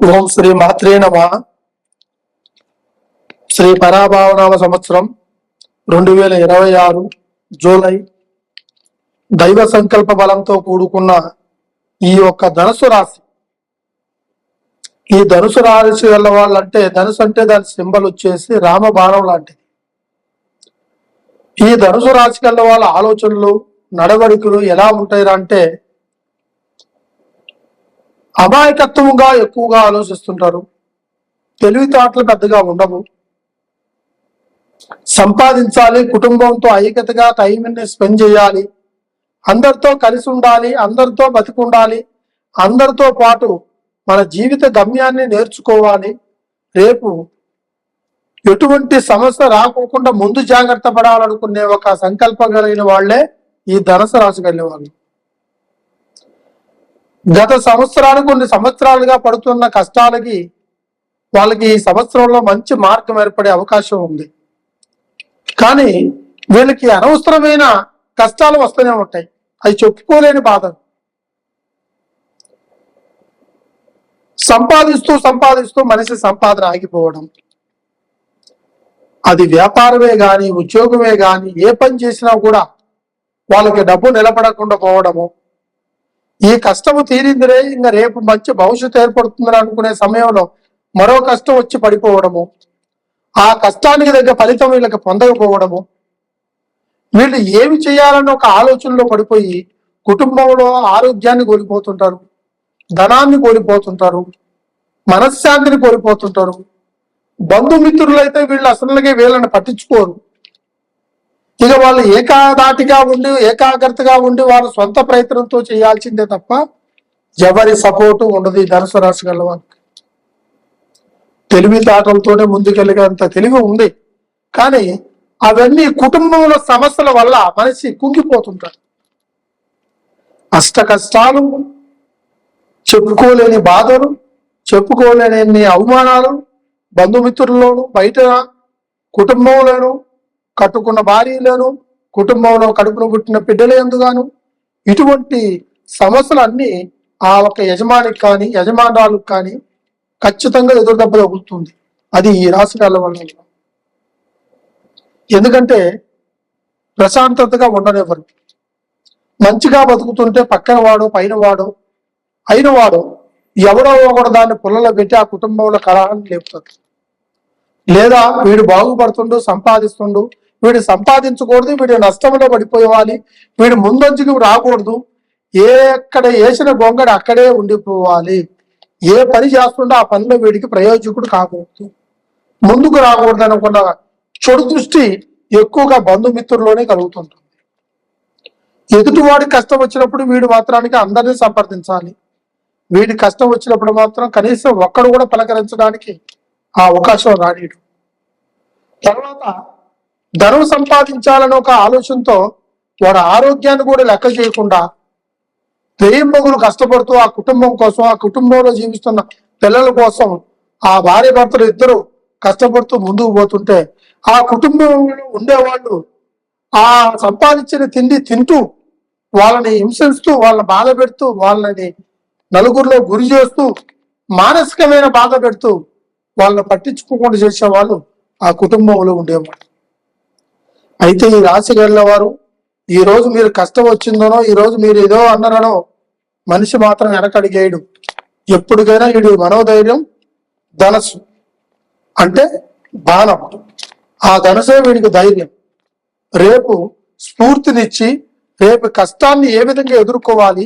ఓం శ్రీ మాత్రే నమః. శ్రీ పరాభావనామ సంవత్సరం 2026 జూలై దైవ సంకల్ప బలంతో కూడుకున్న ఈ యొక్క ధనుసు రాశి. ఈ ధనుసు రాశి వల్ల వాళ్ళంటే ధనుసు అంటే దాని సింబల్ వచ్చేసి రామబాణం లాంటిది. ఈ ధనుసు రాశి వల్ల వాళ్ళ ఆలోచనలు నడవడికలు ఎలా ఉంటాయి అంటే అమాయకత్వంగా ఎక్కువగా ఆలోచిస్తుంటారు. తెలివితేటలు పెద్దగా ఉండవు. సంపాదించాలి, కుటుంబంతో ఐక్యతగా టైంని స్పెండ్ చేయాలి, అందరితో కలిసి ఉండాలి, అందరితో బతికుండాలి, అందరితో పాటు మన జీవిత గమ్యాన్ని నేర్చుకోవాలి, రేపు ఎటువంటి సమస్య రాకోకుండా ముందు జాగ్రత్త పడాలనుకునే ఒక సంకల్పం కలిగిన వాళ్లే ఈ ధనుసు రాశి కలిగిన వాళ్ళు. గత సంవత్సరాలు కొన్ని సంవత్సరాలుగా పడుతున్న కష్టాలకి వాళ్ళకి ఈ సంవత్సరంలో మంచి మార్గం ఏర్పడే అవకాశం ఉంది. కానీ వీళ్ళకి అనవసరమైన కష్టాలు వస్తూనే ఉంటాయి. అవి చెప్పుకోలేని బాధ. సంపాదిస్తూ సంపాదిస్తూ మనిషి సంపాదన ఆగిపోవడం, అది వ్యాపారమే కానీ ఉద్యోగమే కానీ ఏ పని చేసినా కూడా వాళ్ళకి డబ్బు నిలబడకుండా పోవడము, ఈ కష్టము తీరిందిరే ఇంకా రేపు మంచి భవిష్యత్తు ఏర్పడుతుందని అనుకునే సమయంలో మరో కష్టం వచ్చి పడిపోవడము, ఆ కష్టానికి దగ్గర ఫలితం వీళ్ళకి పొందకపోవడము, వీళ్ళు ఏమి చేయాలని ఒక ఆలోచనలో పడిపోయి కుటుంబంలో ఆరోగ్యాన్ని కోల్పోతుంటారు, ధనాన్ని కోల్పోతుంటారు, మనశ్శాంతిని కోల్పోతుంటారు. బంధుమిత్రులు అయితే వీళ్ళు అసలుగా వీళ్ళని పట్టించుకోరు. ఇక వాళ్ళు ఏకాధాటిగా ఉండి ఏకాగ్రతగా ఉండి వాళ్ళ సొంత ప్రయత్నంతో చేయాల్సిందే తప్ప ఎవరి సపోర్టు ఉండదు. ఈ ధనుసు రాశి గల వాళ్ళకి తెలివితేటలతోనే ముందుకెళ్ళగంత తెలివి ఉంది. కానీ అవన్నీ కుటుంబంలో సమస్యల వల్ల మనిషి కుంగిపోతుంటారు. అష్ట కష్టాలు, చెప్పుకోలేని బాధలు, చెప్పుకోలేని అవమానాలు, బంధుమిత్రుల్లోనూ బయట కుటుంబంలోనూ కట్టుకున్న భార్యలను కుటుంబంలో కడుపును పుట్టిన బిడ్డలు ఎందుగాను ఇటువంటి సమస్యలన్నీ ఆ ఒక యజమానికి కానీ యజమానురాలకు కానీ ఖచ్చితంగా ఎదురు దెబ్బ తగులుతుంది. అది ఈ రాశి వాళ్ళ వల్ల. ఎందుకంటే ప్రశాంతతగా ఉండనివ్వరు. మంచిగా బతుకుతుంటే పక్కన వాడు పైన వాడు అయిన వాడు ఎవడో ఒకడు దాన్ని పుల్లలో పెట్టి ఆ కుటుంబంలో కలహాన్ని లేపుతారు. లేదా వీడు బాగుపడుతుండు, సంపాదిస్తుండు, వీడు సంపాదించకూడదు, వీడు నష్టంలో పడిపోవాలి, వీడు ముందంజుకు రాకూడదు, ఎక్కడ వేసిన గొంగడి అక్కడే ఉండిపోవాలి, ఏ పని చేస్తుండో ఆ పనిలో వీడికి ప్రయోజకుడు కాకూడదు, ముందుకు రాకూడదు అనుకున్న చెడు దృష్టి ఎక్కువగా బంధుమిత్రుల్లోనే కలుగుతుంటుంది. ఎదుటివాడికి కష్టం వచ్చినప్పుడు వీడు మాత్రానికి అందరినీ సంప్రదించాలి, వీడి కష్టం వచ్చినప్పుడు మాత్రం కనీసం ఒక్కడు కూడా పలకరించడానికి ఆ అవకాశం రానీడు. తర్వాత ధనం సంపాదించాలని ఒక ఆలోచనతో వాడు ఆరోగ్యాన్ని కూడా లెక్క చేయకుండా ప్రేమగులు కష్టపడుతూ ఆ కుటుంబం కోసం, ఆ కుటుంబంలో జీవిస్తున్న పిల్లల కోసం ఆ భార్య భర్తలు ఇద్దరు కష్టపడుతూ ముందుకు పోతుంటే ఆ కుటుంబంలో ఉండేవాళ్ళు ఆ సంపాదించిన తిండి తింటూ వాళ్ళని హింసిస్తూ వాళ్ళని బాధ పెడుతూ వాళ్ళని నలుగురిలో గురి చేస్తూ మానసికమైన బాధ పెడుతూ వాళ్ళని పట్టించుకోకుండా చేసేవాళ్ళు ఆ కుటుంబంలో ఉండేవాళ్ళు. అయితే ఈ రాశి గల వారు ఈ రోజు మీరు కష్టం వచ్చిందనో ఈ రోజు మీరు ఏదో అన్నారనో మనిషి మాత్రం వెనకడిగేయడు. ఎప్పటికైనా వీడి మనోధైర్యం ధనస్సు అంటే బాణం. ఆ ధనసే వీడికి ధైర్యం. రేపు స్ఫూర్తినిచ్చి రేపు కష్టాన్ని ఏ విధంగా ఎదుర్కోవాలి,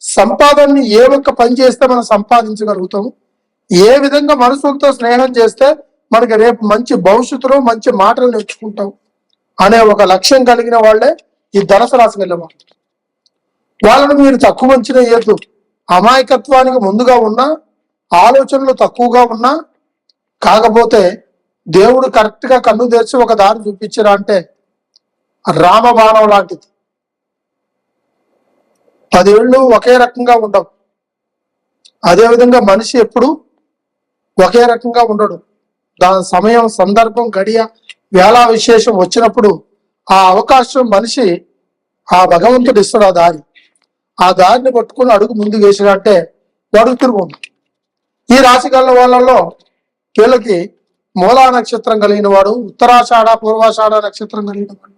సంపాదనని ఏ ఒక్క పని చేస్తే మనం సంపాదించగలుగుతాము, ఏ విధంగా మనుషులతో స్నేహం చేస్తే మనకి రేపు మంచి భవిష్యత్తులో మంచి మాటలు నేర్చుకుంటాం అనే ఒక లక్ష్యం కలిగిన వాళ్ళే ఈ ధనుసు రాశి వెళ్ళేవాళ్ళు. వాళ్ళని మీరు తక్కువ అంచనా వేయద్దు. అమాయకత్వానికి ముందుగా ఉన్నా, ఆలోచనలు తక్కువగా ఉన్నా, కాకపోతే దేవుడు కరెక్ట్ గా కన్ను తెరిచి ఒక దారి చూపించరా అంటే రామబాణం లాంటిది. 10 ఏళ్ళు ఒకే రకంగా ఉండవు. అదేవిధంగా మనిషి ఎప్పుడు ఒకే రకంగా ఉండడు. దాని సమయం, సందర్భం, గడియ, వేళ విశేషం వచ్చినప్పుడు ఆ అవకాశం మనిషి ఆ భగవంతుడు ఇస్తాడు. ఆ దారిని పట్టుకుని అడుగు ముందు వేసినట్టే వాడు తిరుగుంది. ఈ రాశి గల వాళ్ళలో వీళ్ళకి మూలా నక్షత్రం కలిగిన వాడు, ఉత్తరాషాఢ పూర్వాషాఢ నక్షత్రం కలిగిన వాడు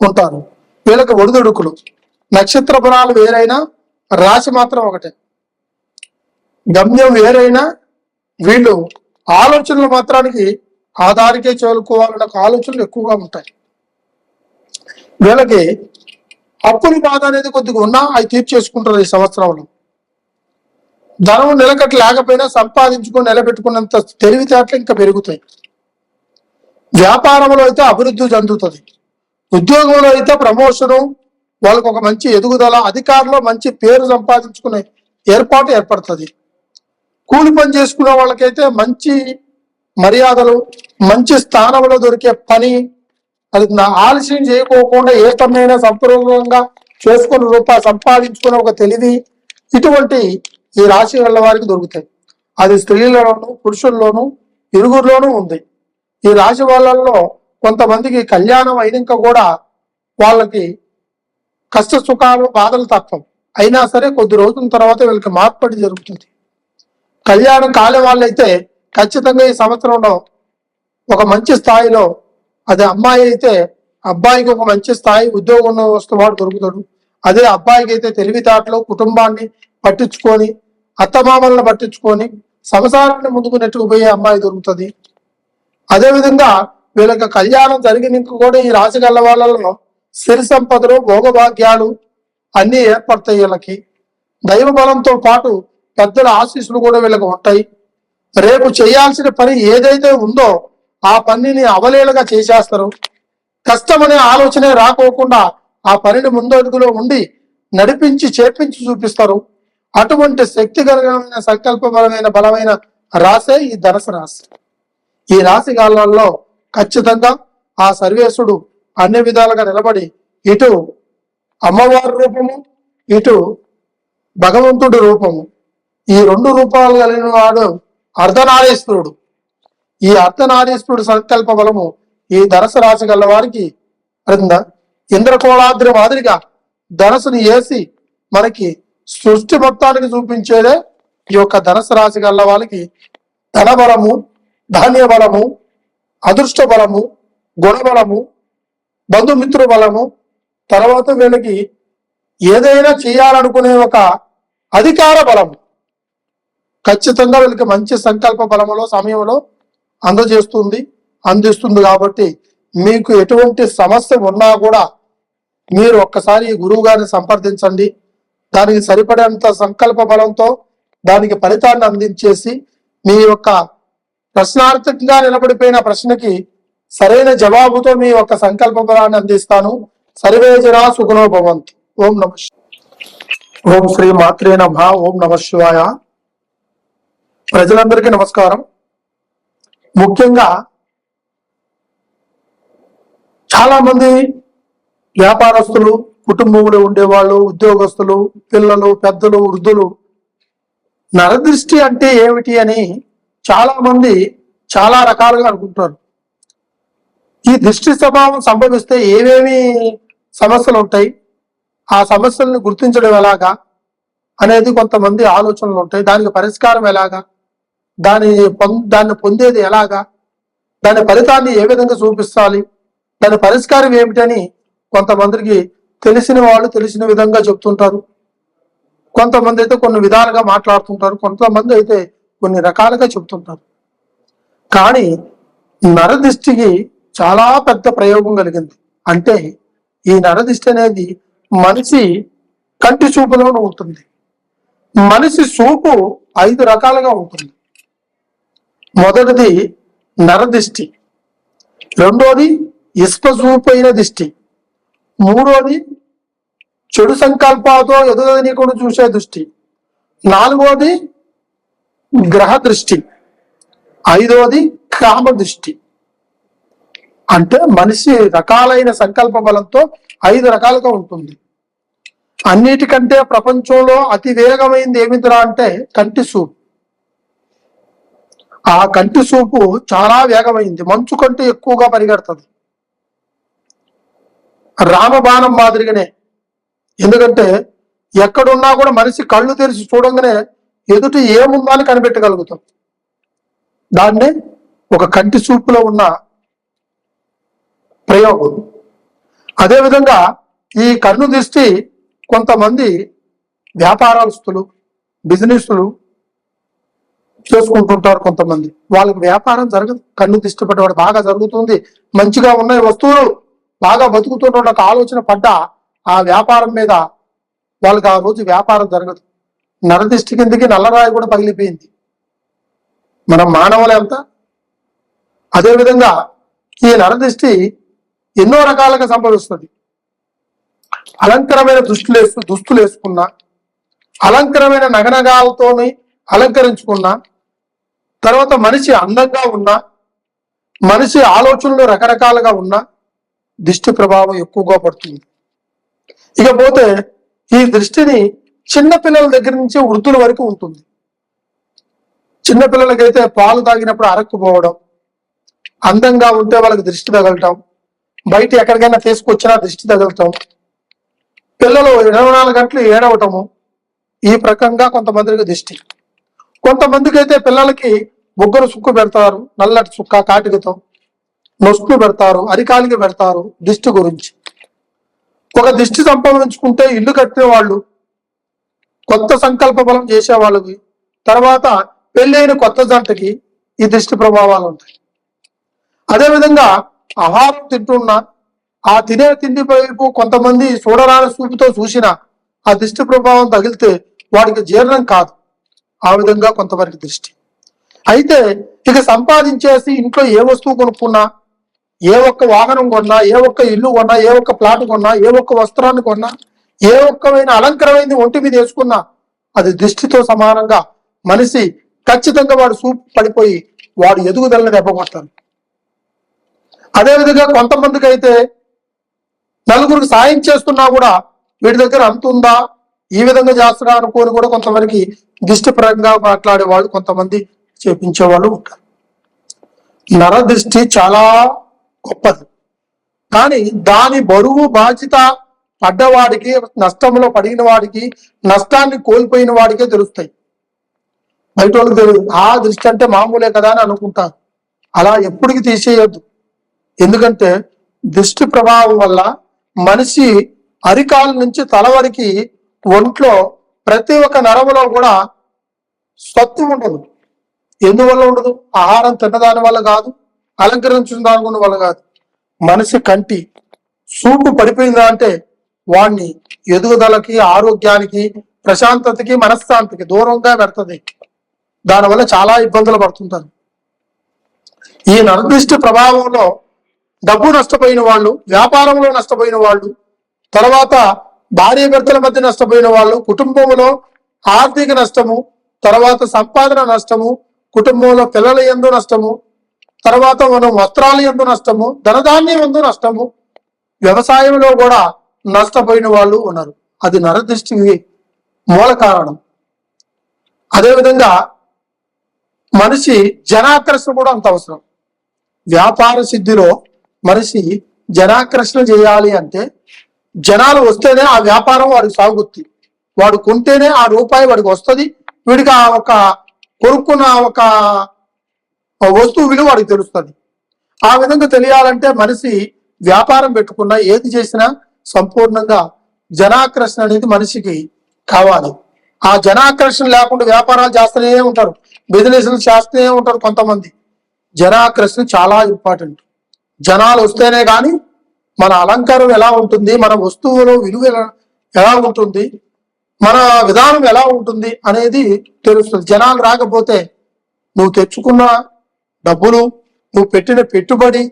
ఉంటారు. వీళ్ళకి ఒడిదుడుకులు, నక్షత్ర బలాలు వేరైనా రాశి మాత్రం ఒకటే, గమ్యం వేరైనా వీళ్ళు ఆలోచనలు మాత్రానికి ఆ దారికే చేరుకోవాలన్న ఆలోచనలు ఎక్కువగా ఉంటాయి. వీళ్ళకి అప్పుల బాధ అనేది కొద్దిగా ఉన్నా అవి తీర్చేసుకుంటారు. ఈ సంవత్సరంలో ధనం నిలకట్టు లేకపోయినా సంపాదించుకొని నిలబెట్టుకున్నంత తెలివితేటలు ఇంకా పెరుగుతాయి. వ్యాపారంలో అయితే అభివృద్ధి చెందుతుంది. ఉద్యోగంలో అయితే ప్రమోషను, వాళ్ళకు ఒక మంచి ఎదుగుదల, అధికారంలో మంచి పేరు సంపాదించుకునే ఏర్పాటు ఏర్పడుతుంది. కూలి పని చేసుకునే వాళ్ళకైతే మంచి మర్యాదలు, మంచి స్థానంలో దొరికే పని, అది ఆలస్యం చేయకోకుండా ఏ పనైనా సంపూర్ణంగా చేసుకుని రూపాయలు సంపాదించుకునే ఒక తెలివి, ఇటువంటి ఈ రాశి వాళ్ళ వారికి దొరుకుతాయి. అది స్త్రీలలోనూ పురుషుల్లోనూ ఇరుగురిలోనూ ఉంది. ఈ రాశి వాళ్ళల్లో కొంతమందికి కళ్యాణం అయినాక కూడా వాళ్ళకి కష్ట సుఖాలు బాధలు తప్పవు. అయినా సరే కొద్ది రోజుల తర్వాత వీళ్ళకి మార్పిడి జరుగుతుంది. కళ్యాణం కాలే వాళ్ళైతే ఖచ్చితంగా ఈ సంవత్సరంలో ఒక మంచి స్థాయిలో, అదే అమ్మాయి అయితే అబ్బాయికి ఒక మంచి స్థాయి ఉద్యోగం వస్తువాడు దొరుకుతాడు. అదే అబ్బాయికి అయితే తెలివితేటలు, కుటుంబాన్ని పట్టించుకొని, అత్తమామలను పట్టించుకొని సంసారాన్ని ముందుకు నెట్టుకుపోయే అమ్మాయి దొరుకుతుంది. అదేవిధంగా వీళ్ళకి కళ్యాణం జరిగిన కూడా ఈ రాశి గల వాళ్ళలో సిరి సంపదలు, భోగభాగ్యాలు అన్నీ ఏర్పడతాయి. వీళ్ళకి దైవ బలంతో పాటు పెద్దల ఆశీస్సులు కూడా వీళ్ళకి ఉంటాయి. రేపు చేయాల్సిన పని ఏదైతే ఉందో ఆ పనిని అవలీలగా చేసేస్తారు. కష్టమనే ఆలోచనే రాకోకుండా ఆ పనిని ముందడుగులో ఉండి నడిపించి చేపించి చూపిస్తారు. అటువంటి శక్తికరమైన సంకల్పపరమైన బలమైన రాశే ఈ ధనుసు రాశి. ఈ రాశి కాలాల్లో ఖచ్చితంగా ఆ సర్వేశ్వరుడు అన్ని విధాలుగా నిలబడి ఇటు అమ్మవారి రూపము, ఇటు భగవంతుడి రూపము, ఈ రెండు రూపాలు కలిగిన వాడు అర్ధనారీశ్వరుడు. ఈ అర్ధనారీశ్వరుడు సంకల్ప బలము ఈ ధనుసు రాశి గల వారికి ఇంద్రకోళాద్రి మాదిరిగా ధనసుని వేసి మనకి సృష్టి మొత్తానికి చూపించేదే ఈ యొక్క ధనుసు రాశి గల వాళ్ళకి ధనబలము, ధాన్య బలము, అదృష్ట బలము, గుణబలము, బంధుమిత్రు బలము, తర్వాత వీళ్ళకి ఏదైనా చేయాలనుకునే ఒక అధికార బలము ఖచ్చితంగా వీళ్ళకి మంచి సంకల్ప బలములో సమయంలో అందిస్తుంది. కాబట్టి మీకు ఎటువంటి సమస్య ఉన్నా కూడా మీరు ఒక్కసారి గురువు గారిని సంప్రదించండి. దానికి సరిపడేంత సంకల్ప బలంతో దానికి ఫలితాన్ని అందించేసి మీ యొక్క ప్రశ్నార్థకంగా నిలబడిపోయిన ప్రశ్నకి సరైన జవాబుతో మీ యొక్క సంకల్ప బలాన్ని అందిస్తాను. సర్వే జనా సుఖనో భవంతు. ఓం నమ ఓం శ్రీ మాత్రే నమః. ఓం నమ శివాయ. ప్రజలందరికీ నమస్కారం. ముఖ్యంగా చాలా మంది వ్యాపారస్తులు, కుటుంబంలో ఉండేవాళ్ళు, ఉద్యోగస్తులు, పిల్లలు, పెద్దలు, వృద్ధులు నరదృష్టి అంటే ఏమిటి అని చాలా మంది చాలా రకాలుగా అనుకుంటారు. ఈ దృష్టి స్వభావం సంభవిస్తే ఏమేమి సమస్యలు ఉంటాయి, ఆ సమస్యలను గుర్తించడం ఎలాగా అనేది కొంతమంది ఆలోచనలు ఉంటాయి. దానికి పరిష్కారం ఎలాగా, దాన్ని పొందేది ఎలాగా, దాని ఫలితాన్ని ఏ విధంగా చూపించాలి, దాని పరిష్కారం ఏమిటని కొంతమందికి తెలిసిన వాళ్ళు తెలిసిన విధంగా చెప్తుంటారు. కొంతమంది అయితే కొన్ని విధాలుగా మాట్లాడుతుంటారు, కొంతమంది అయితే కొన్ని రకాలుగా చెప్తుంటారు. కానీ నరదిష్టికి చాలా పెద్ద ప్రయోగం కలిగింది. అంటే ఈ నరదిష్టి అనేది మనిషి కంటి చూపులోనూ ఉంటుంది. మనిషి చూపు 5 రకాలుగా ఉంటుంది. మొదటిది నరదిష్టి, రెండోది ఇష్పజూపైన దిష్టి, మూడోది చెడు సంకల్పాలతో ఎదుగుదనీకుడు చూసే దృష్టి, నాలుగోది గ్రహ దృష్టి, ఐదోది కామ దృష్టి. అంటే మనిషి రకాలైన సంకల్ప బలంతో 5 రకాలుగా ఉంటుంది. అన్నిటికంటే ప్రపంచంలో అతి వేగమైంది ఏమిటిరా అంటే కంటి చూపు. ఆ కంటి చూపు చాలా వేగమైంది, మంచు కంటే ఎక్కువగా పరిగెడుతుంది. రామబాణం మాదిరిగానే. ఎందుకంటే ఎక్కడున్నా కూడా మనిషి కళ్ళు తెరిచి చూడంగానే ఎదుటి ఏముందో అని కనిపెట్టగలుగుతాం. దాన్నే ఒక కంటి చూపులో ఉన్న ప్రయోగం. అదేవిధంగా ఈ కన్ను దృష్టి కొంతమంది వ్యాపారస్తులు, బిజినెస్లు చేసుకుంటుంటారు. కొంతమంది వాళ్ళకి వ్యాపారం జరగదు. కన్ను దృష్టి పడ్డవాడు బాగా జరుగుతుంది, మంచిగా ఉన్నాయి వస్తువులు, బాగా బతుకుతున్న ఒక ఆలోచన పడ్డా ఆ వ్యాపారం మీద వాళ్ళకి ఆ రోజు వ్యాపారం జరగదు. నరదిష్టి కిందకి నల్లరాయి కూడా పగిలిపోయింది. మనం మానవులు ఎంత. అదేవిధంగా ఈ నరదిష్టి ఎన్నో రకాలుగా సంభవిస్తుంది. అలంకరమైన దుస్తులు వేసుకున్నా, అలంకరమైన నగనగాలతోని అలంకరించుకున్నా, తర్వాత మనిషి అందంగా ఉన్నా, మనిషి ఆలోచనలు రకరకాలుగా ఉన్నా దిష్టి ప్రభావం ఎక్కువగా పడుతుంది. ఇకపోతే ఈ దృష్టిని చిన్నపిల్లల దగ్గర నుంచి వృద్ధుల వరకు ఉంటుంది. చిన్నపిల్లలకైతే పాలు తాగినప్పుడు అరక్కుపోవడం, అందంగా ఉంటే వాళ్ళకి దృష్టి తగలటం, బయట ఎక్కడికైనా తీసుకొచ్చినా దృష్టి తగలటం, పిల్లలు 24 గంటలు ఏడవటము, ఈ ప్రకంగా కొంతమందికి దృష్టి. కొంతమందికి అయితే పిల్లలకి బొగ్గరు సుక్కు పెడతారు, నల్లటి చుక్క కాటికతో నొస్తులు పెడతారు, అరికాలికి పెడతారు. దిష్టి గురించి ఒక దిష్టి సంపాదించుకుంటే ఇల్లు కట్టిన వాళ్ళు, కొత్త సంకల్ప బలం చేసే వాళ్ళకి, తర్వాత పెళ్ళైన కొత్త జంటకి ఈ దృష్టి ప్రభావాలు ఉంటాయి. అదేవిధంగా ఆహారం తింటున్నా ఆ తినే తిండి వైపు కొంతమంది చూడరాని చూపుతో చూసిన ఆ దృష్టి ప్రభావం తగిలితే వాడికి జీర్ణం కాదు. ఆ విధంగా కొంతవరకు దృష్టి. అయితే ఇక సంపాదించేసి ఇంట్లో ఏ వస్తువు కొనుక్కున్నా, ఏ ఒక్క వాహనం కొన్నా, ఏ ఒక్క ఇల్లు కొన్నా, ఏ ఒక్క ప్లాట్ కొన్నా, ఏ ఒక్క వస్త్రాన్ని కొన్నా, ఏ ఒక్కమైన అలంకరమైంది ఒంటి మీద వేసుకున్నా అది దృష్టితో సమానంగా మనిషి ఖచ్చితంగా వాడు సూపు పడిపోయి వాడు ఎదుగుదలని దెబ్బకొడతారు. అదేవిధంగా కొంతమందికి అయితే నలుగురికి సాయం చేస్తున్నా కూడా వీటి దగ్గర అంత ఉందా, ఈ విధంగా చేస్తున్నా అనుకోని కూడా కొంతమందికి దిష్టిపరంగా మాట్లాడే వాళ్ళు కొంతమంది చేపించే వాళ్ళు ఉంటారు. నరదృష్టి చాలా గొప్పది, కానీ దాని బరువు బాధ్యత పడ్డవాడికి, నష్టంలో పడిన వాడికి, నష్టాన్ని కోల్పోయిన వాడికే తెలుస్తాయి. బయట వాళ్ళకి తెలియదు. ఆ దృష్టి అంటే మామూలే కదా అని అనుకుంటారు. అలా ఎప్పటికీ తీసేయద్దు. ఎందుకంటే దృష్టి ప్రభావం వల్ల మనిషి అరికాల నుంచి తల వరకు ఒంట్లో ప్రతి ఒక్క నరములో కూడా స్వత్వం ఉండదు. ఎందువల్ల ఉండదు? ఆహారం తిన్నదాని వల్ల కాదు, అలంకరించిన దాని వల్ల కాదు. మనిషి కంటి చూపు పడిపోయిందా అంటే వాడిని ఎదుగుదలకి, ఆరోగ్యానికి, ప్రశాంతతకి, మనశ్శాంతికి దూరంగా పెడుతుంది. దానివల్ల చాలా ఇబ్బందులు పడుతుంటారు. ఈ నరదృష్టి ప్రభావంలో డబ్బు నష్టపోయిన వాళ్ళు, వ్యాపారంలో నష్టపోయిన వాళ్ళు, తర్వాత భార్య భర్తల మధ్య నష్టపోయిన వాళ్ళు, కుటుంబంలో ఆర్థిక నష్టము, తర్వాత సంపాదన నష్టము, కుటుంబంలో పిల్లల యందు నష్టము, తర్వాత మనం వస్త్రాల యందు నష్టము, ధనధాన్యం యందు నష్టము, వ్యవసాయంలో కూడా నష్టపోయిన వాళ్ళు ఉన్నారు. అది నరదృష్టికి మూల కారణం. అదేవిధంగా మనిషి జనాకర్షణ కూడా అంత అవసరం. వ్యాపార సిద్ధిలో మనిషి జనాకర్షణ చేయాలి అంటే జనాలు వస్తేనే ఆ వ్యాపారం వాడికి సాగుతుంది. వాడు కొంటేనే ఆ రూపాయి వాడికి వస్తుంది. వీడికి ఆ ఒక కొనుక్కున్న ఒక వస్తువు విలువ వాడికి తెలుస్తుంది. ఆ విధంగా తెలియాలంటే మనిషి వ్యాపారం పెట్టుకున్నా, ఏది చేసినా సంపూర్ణంగా జనాకర్షణ అనేది మనిషికి కావాలి. ఆ జనాకర్షణ లేకుండా వ్యాపారాలు చేస్తూనే ఉంటారు, బిజినెస్లు చేస్తూనే ఉంటారు. కొంతమంది జనాకర్షణ చాలా ఇంపార్టెంట్. జనాలు వస్తేనే కానీ మన అలంకారం ఎలా ఉంటుంది, మన వస్తువులు విలువ ఎలా ఉంటుంది, మన విధానం ఎలా ఉంటుంది అనేది తెలుస్తుంది. జనాలు రాకపోతే నువ్వు తెచ్చుకున్న డబ్బులు, నువ్వు పెట్టిన పెట్టుబడి,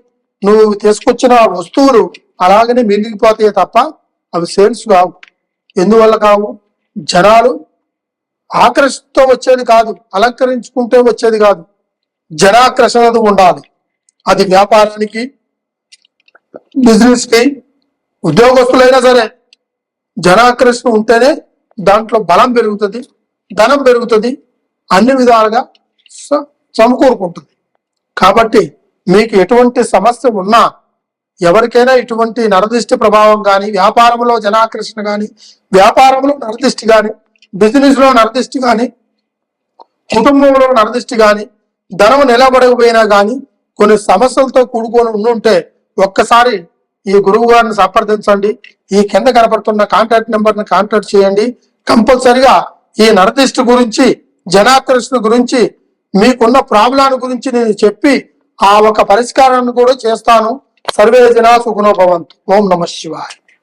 నువ్వు తీసుకొచ్చిన వస్తువులు అలాగనే మిగిలిపోతాయి తప్ప అవి సేల్స్ కావు. ఎందువల్ల కావు? జనాలు ఆకర్షణతో వచ్చేది కాదు, అలంకరించుకుంటే వచ్చేది కాదు. జనాకర్షణ ఉండాలి. అది వ్యాపారానికి, బిజినెస్ కి, ఉద్యోగస్తులైనా సరే జనాకర్షణ ఉంటేనే దాంట్లో బలం పెరుగుతుంది, ధనం పెరుగుతుంది, అన్ని విధాలుగా సమకూరుకుంటుంది. కాబట్టి మీకు ఎటువంటి సమస్య ఉన్నా, ఎవరికైనా ఇటువంటి నరదృష్టి ప్రభావం కానీ, వ్యాపారంలో జనాకర్షణ కానీ, వ్యాపారంలో నరదృష్టి కానీ, బిజినెస్ లో నరదృష్టి కానీ కుటుంబంలో నరదిష్టి గాని, ధనం నిలబడకపోయినా గాని, కొన్ని సమస్యలతో కూడుకొని ఉండుంటే ఒక్కసారి ఈ గురువు గారిని సంప్రదించండి. ఈ కింద కనపడుతున్న కాంటాక్ట్ నెంబర్ ని కాంటాక్ట్ చేయండి. కంపల్సరిగా ఈ నరదిష్టి గురించి, జనాకర్షణ గురించి, మీకున్న ప్రాబ్లం గురించి నేను చెప్పి ఆ ఒక పరిష్కారాన్ని కూడా చేస్తాను. సర్వే జనా సుఖనో భవంతు. ఓం నమః శివాయ.